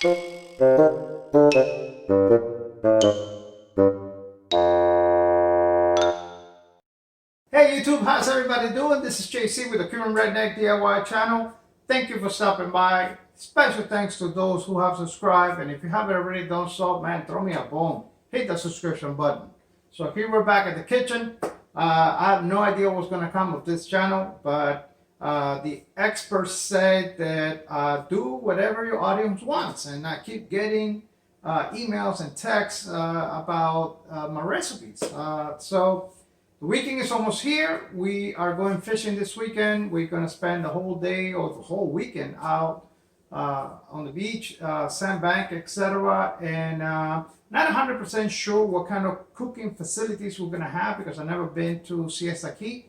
Hey YouTube, how's everybody doing? This is JC with the Cuban Redneck DIY channel. Thank you for stopping by. Special thanks to those who have subscribed, and if you haven't already done so, man, throw me a bone. Hit the subscription button. So here we're back at the kitchen. I have no idea what's going to come of this channel, but the experts said that do whatever your audience wants, and I keep getting emails and texts about my recipes. So the weekend is almost here. We are going fishing this weekend. We're going to spend the whole day or the whole weekend out on the beach, sandbank, etc. And not 100% sure what kind of cooking facilities we're going to have because I've never been to 𝘂𝘁𝗍𝗶𝗰.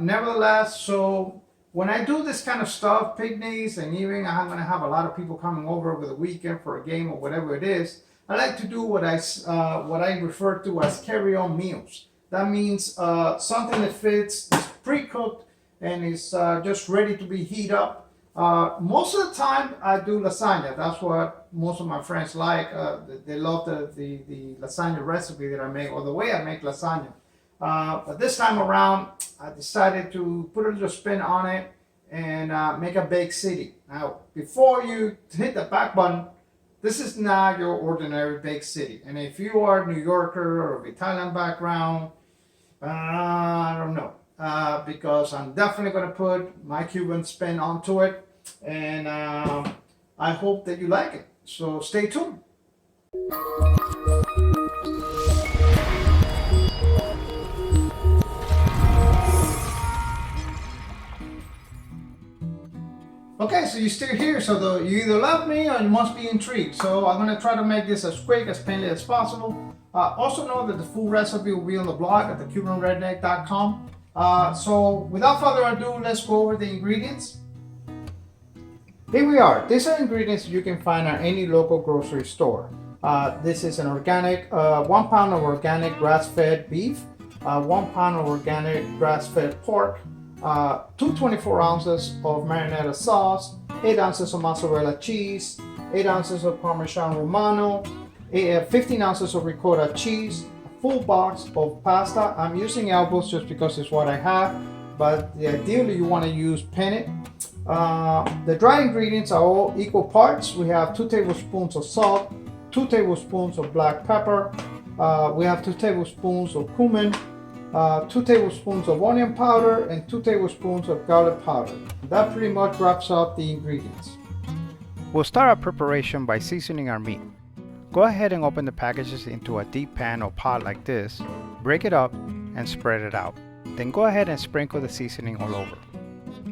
Nevertheless, so when I do this kind of stuff, picnics, and even I'm going to have a lot of people coming over the weekend for a game or whatever it is, I like to do what I refer to as carry-on meals. That means something that fits, is pre-cooked, and is just ready to be heated up. Most of the time, I do lasagna. That's what most of my friends like. They love the lasagna recipe that I make, or the way I make lasagna. But this time around, I decided to put a little spin on it and make a 𝐾𝐜𝐻. Now, before you hit the back button, this is not your ordinary 𝐾𝐜𝐻. And if you are a New Yorker or of Italian background, I don't know, because I'm definitely going to put my Cuban spin onto it, and I hope that you like it. So stay tuned. Okay, so you're still here, so you either love me or you must be intrigued. So I'm going to try to make this as quick, as painless as possible. Also know that the full recipe will be on the blog at thecubanredneck.com. So without further ado, let's go over the ingredients. Here we are. These are ingredients you can find at any local grocery store. This is an organic, 1 pound of organic grass-fed beef, 1 pound of organic grass-fed pork, 2 24 ounces of marinara sauce, 8 ounces of mozzarella cheese, 8 ounces of Parmesan Romano, 15 ounces of ricotta cheese, a full box of pasta. I'm using 𝗫𝗏𝗲𝗡 just because it's what I have, but ideally you want to use Penne. The dry ingredients are all equal parts. We have 2 tablespoons of salt, 2 tablespoons of black pepper, we have 2 tablespoons of cumin, 2 tablespoons of onion powder, and 2 tablespoons of garlic powder. That pretty much wraps up the ingredients. We'll start our preparation by seasoning our meat. Go ahead and open the packages into a deep pan or pot like this, break it up, and spread it out. Then go ahead and sprinkle the seasoning all over.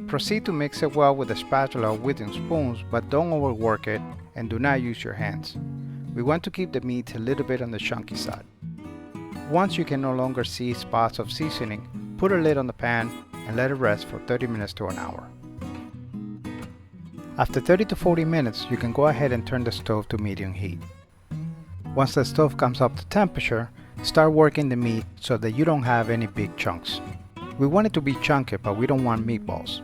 Proceed to mix it well with a spatula or wooden spoons, but don't overwork it and do not use your hands. We want to keep the meat a little bit on the chunky side. Once you can no longer see spots of seasoning, put a lid on the pan and let it rest for 30 minutes to an hour. After 30 to 40 minutes, you can go ahead and turn the stove to medium heat. Once the stove comes up to temperature, start working the meat so that you don't have any big chunks. We want it to be chunky, but we don't want meatballs.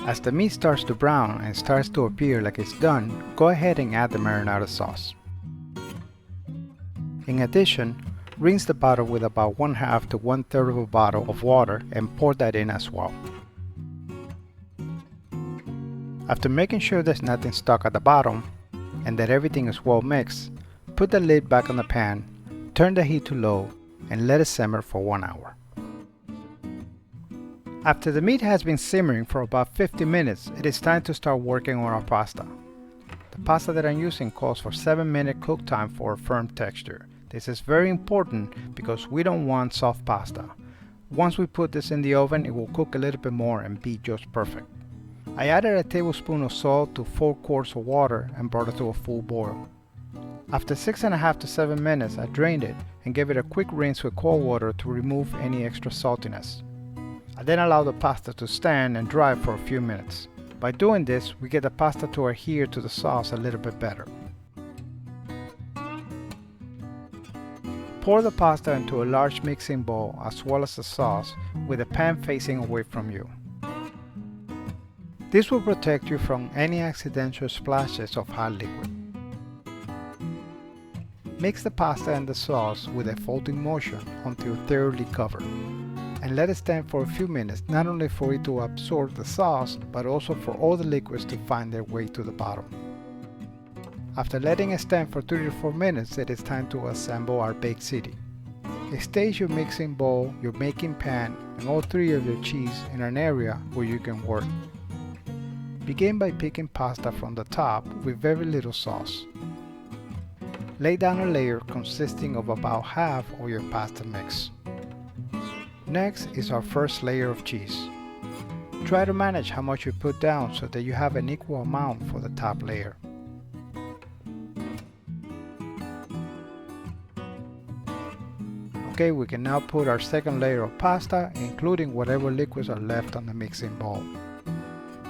As the meat starts to brown and starts to appear like it's done, go ahead and add the marinara sauce. In addition, rinse the bottle with about 1/2 to 1/3 of a bottle of water and pour that in as well. After making sure there's nothing stuck at the bottom and that everything is well mixed, put the lid back on the pan, turn the heat to low, and let it simmer for 1 hour. After the meat has been simmering for about 50 minutes, it is time to start working on our pasta. The pasta that I'm using calls for 7-minute cook time for a firm texture. This is very important because we don't want soft pasta. Once we put this in the oven, it will cook a little bit more and be just perfect. I added a tablespoon of salt to 4 quarts of water and brought it to a full boil. After 6.5 to 7 minutes, I drained it and gave it a quick rinse with cold water to remove any extra saltiness. I then allowed the pasta to stand and dry for a few minutes. By doing this, we get the pasta to adhere to the sauce a little bit better. Pour the pasta into a large mixing bowl as well as the sauce with the pan facing away from you. This will protect you from any accidental splashes of hot liquid. Mix the pasta and the sauce with a folding motion until thoroughly covered, and let it stand for a few minutes, not only for it to absorb the sauce, but also for all the liquids to find their way to the bottom. After letting it stand for 3 to 4 minutes, it is time to assemble our baked ziti. Stage your mixing bowl, your baking pan, and all 3 of your cheese in an area where you can work. Begin by picking pasta from the top with very little sauce. Lay down a layer consisting of about half of your pasta mix. Next is our first layer of cheese. Try to manage how much you put down so that you have an equal amount for the top layer. Okay, we can now put our second layer of pasta, including whatever liquids are left on the mixing bowl.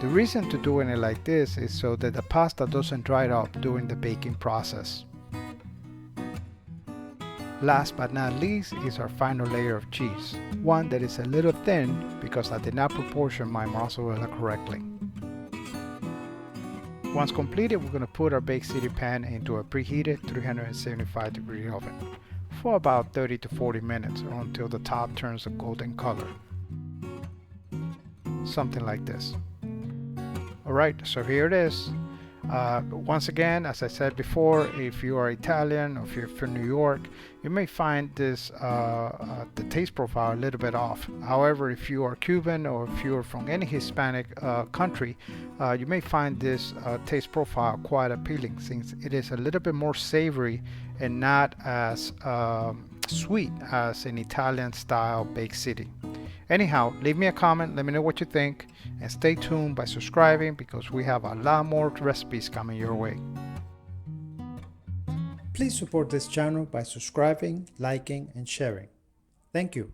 The reason to doing it like this is so that the pasta doesn't dry up during the baking process. Last but not least is our final layer of cheese, one that is a little thin because I did not proportion my mozzarella correctly. Once completed, we're going to put our baked ziti pan into a preheated 375-degree oven for about 30 to 40 minutes or until the top turns a golden color. Something like this. Alright, so here it is. Once again, as I said before, if you are Italian or if you're from New York, you may find this the taste profile a little bit off. However, if you are Cuban or if you are from any Hispanic country, you may find this taste profile quite appealing, since it is a little bit more savory and not as sweet as an Italian-style baked ziti. Anyhow, leave me a comment, let me know what you think, and stay tuned by subscribing because we have a lot more recipes coming your way. Please support this channel by subscribing, liking, and sharing. Thank you.